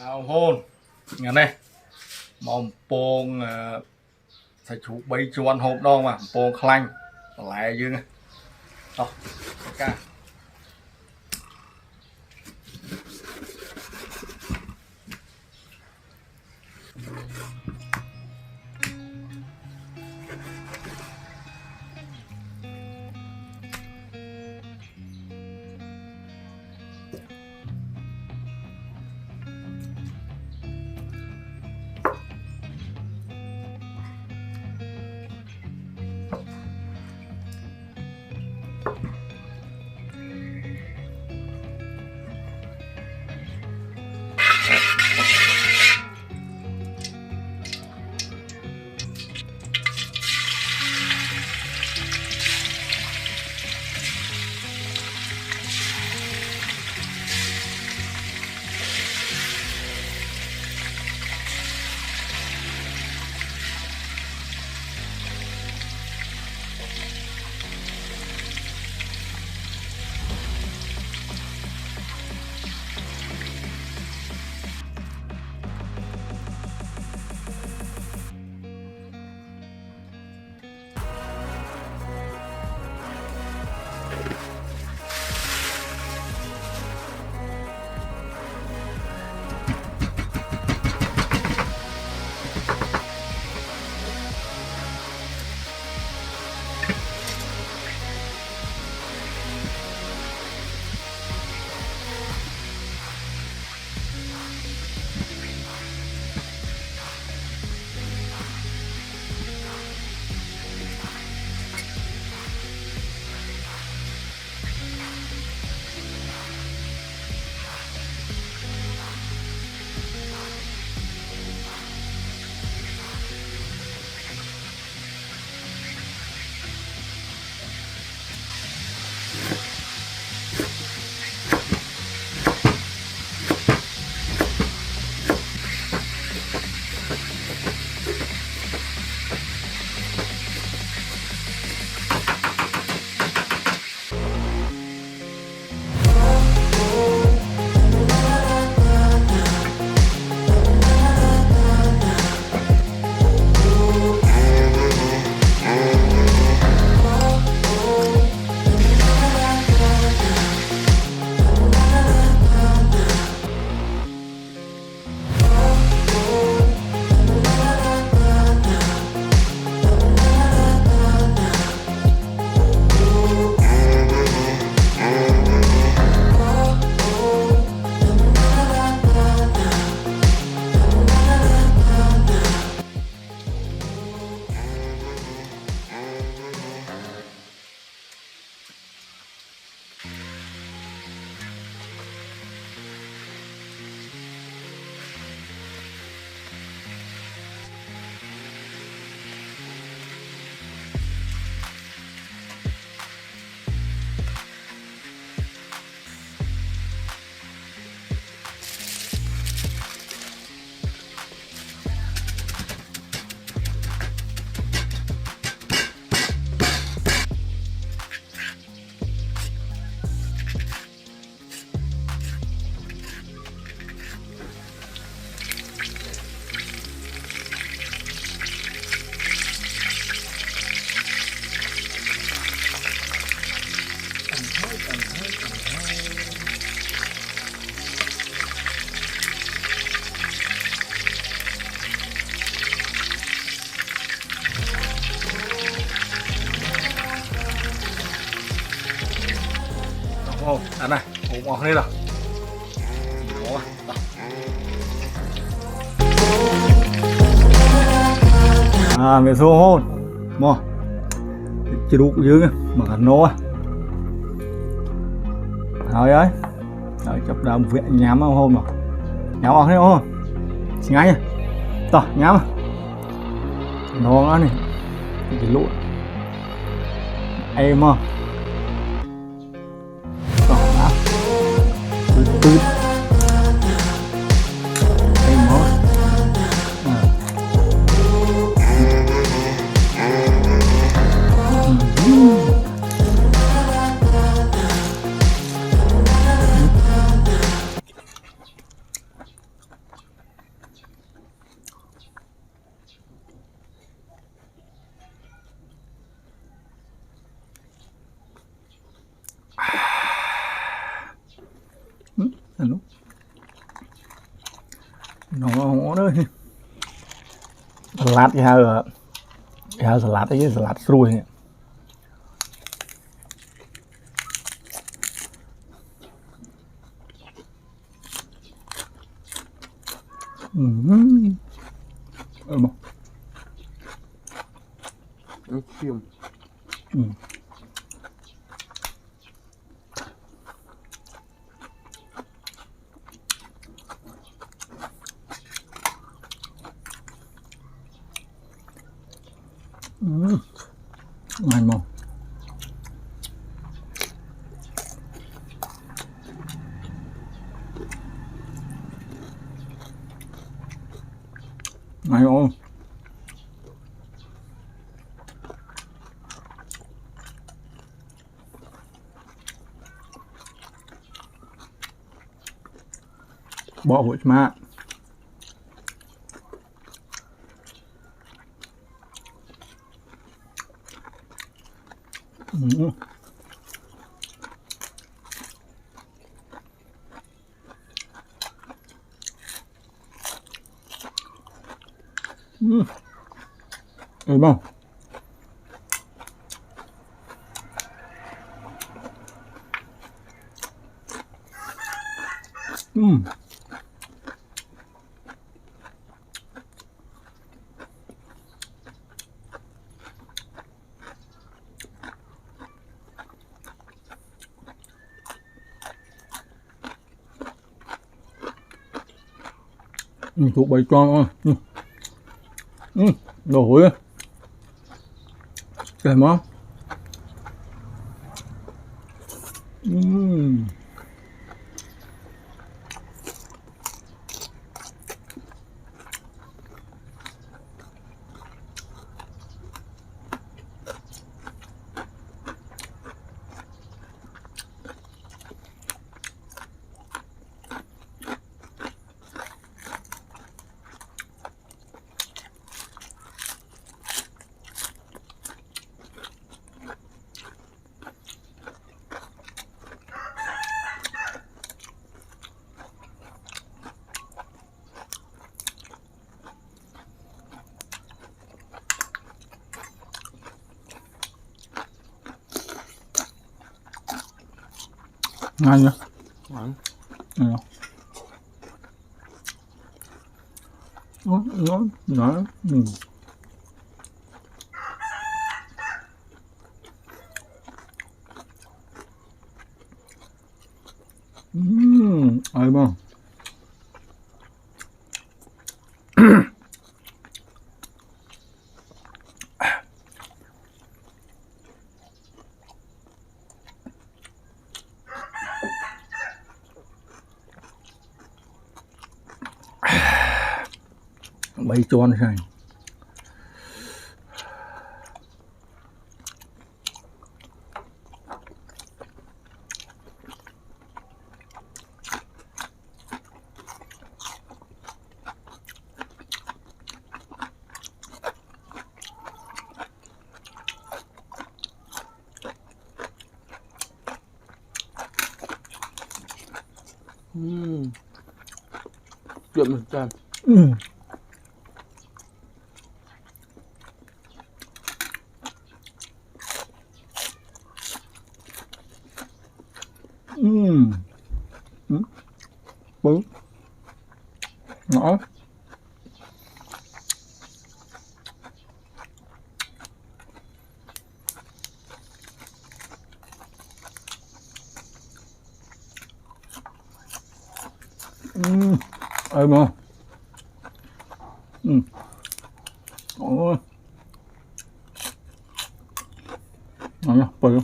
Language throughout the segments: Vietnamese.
hôn nghe này mong pong phải chú bay chuan hộp đo mà pong khanh lại dương to ca ăn này ốm ọt lên rồi mẹ số hôn mò chỉ đủ dưới mà cả nô thôi ấy rồi chọc đào viện nhám không hôm rồi nhám ọt hết không xin ngay to nhám nó này chỉ lụi em không từ em mốt nó đó salad cái hai salad ấy salad xuôi này. Xiêm. Ngon không? Ngon không? Bỏ hột mà. Được không? Thuộc bày tròn đồ hối kèm không? Ngon nhá. Ngon. Ngon. Ai mà. Bày tròn này. Chậm chậm. Bún ngõ. Ai mà. Ôi. Ngon nhá, bự.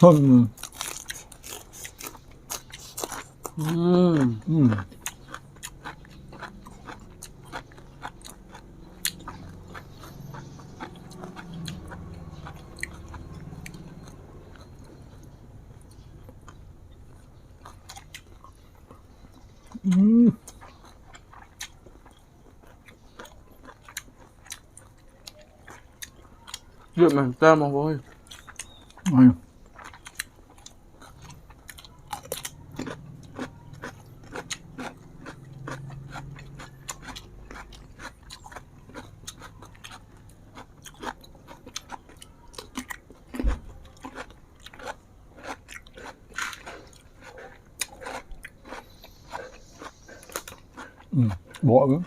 Thơm. Chuyện mà ta mà thôi. Bỏ nữa.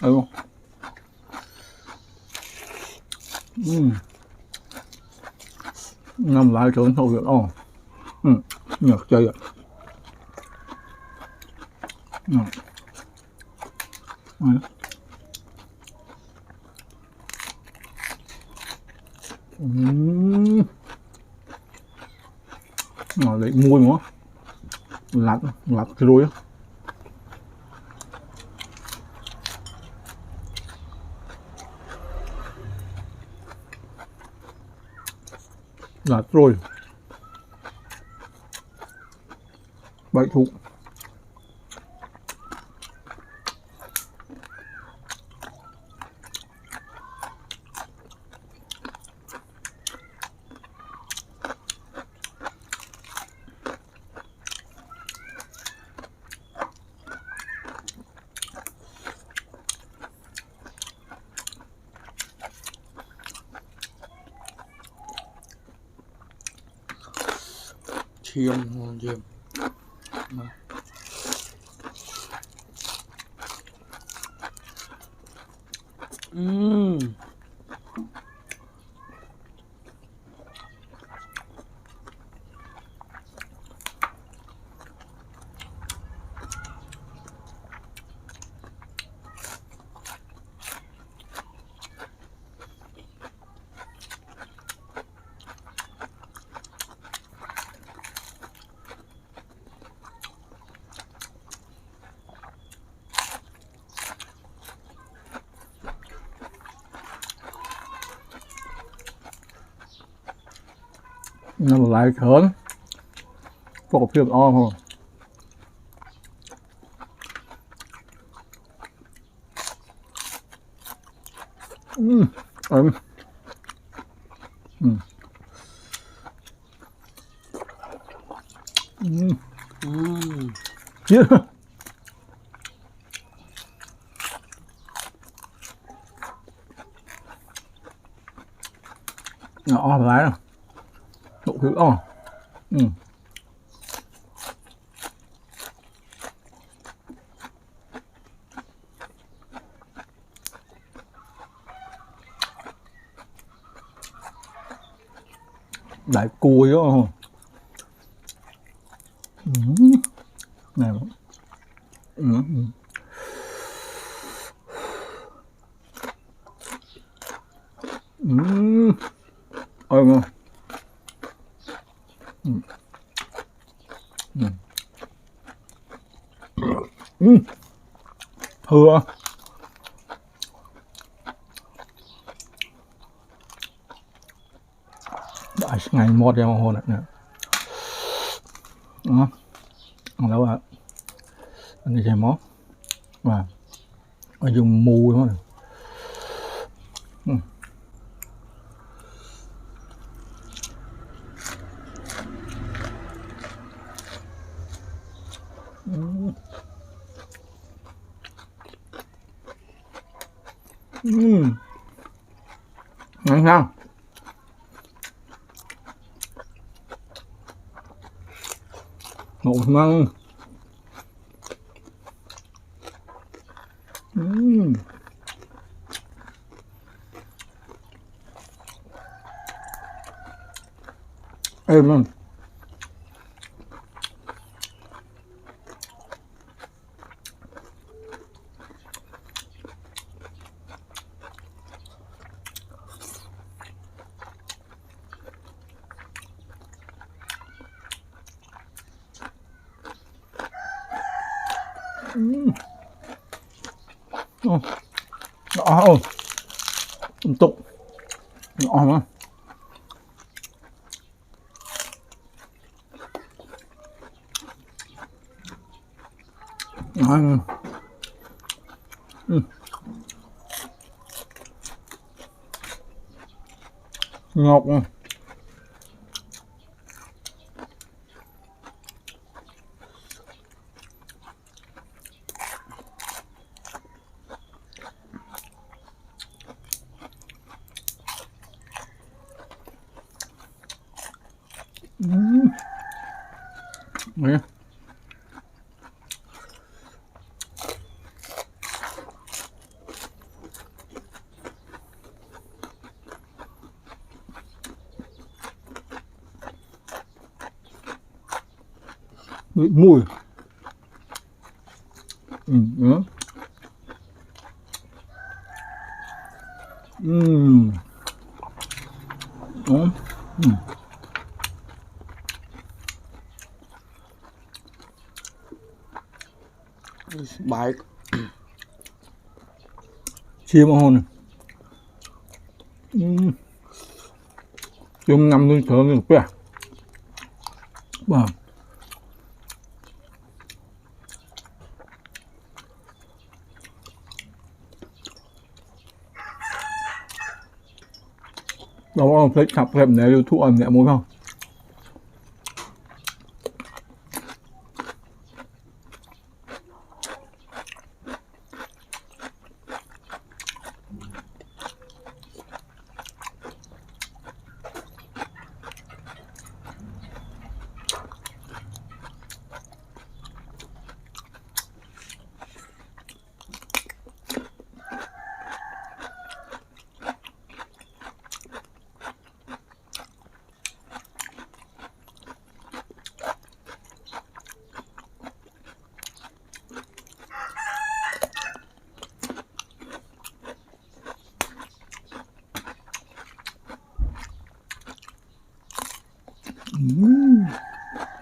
Ừ. Ngâm lại trốn thôi được không? Nhược chơi ạ. Lấy môi nữa. Lặt rồi á. Lặt rồi. Bậy thụ. Chiêm chiêm. Nó lại thưởng. Có phim on không? Chết. Nó lại rồi. Độ thứ on. Đại cùi đó không? Này mà. Ôi ngon. Hừa. Đại ngày một em hồn nè. Đó. Đâu ạ? Anh đi xem món. Và anh dùng mù thôi. Ngon không? Ngộ ngon. Êm lắm. Đó. Tục. Ngon lắm. Ngọt nè. Nè. Mùi. Nữa. Đó. Bài Chim hôn. Chim ngâm lên thơm được kìa. Vâng. Đâu ông thấy chặt kèm này lưu thụ ẩm nhẹ mối không?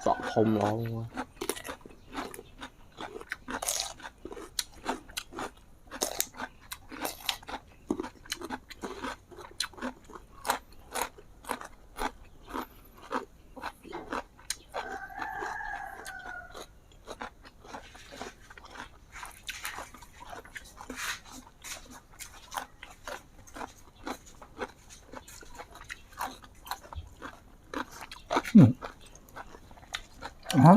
Sọ không luôn. Hả?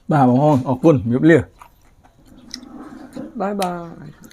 Bà bảo hôn, ở quân, miệng lìa. Bye bye.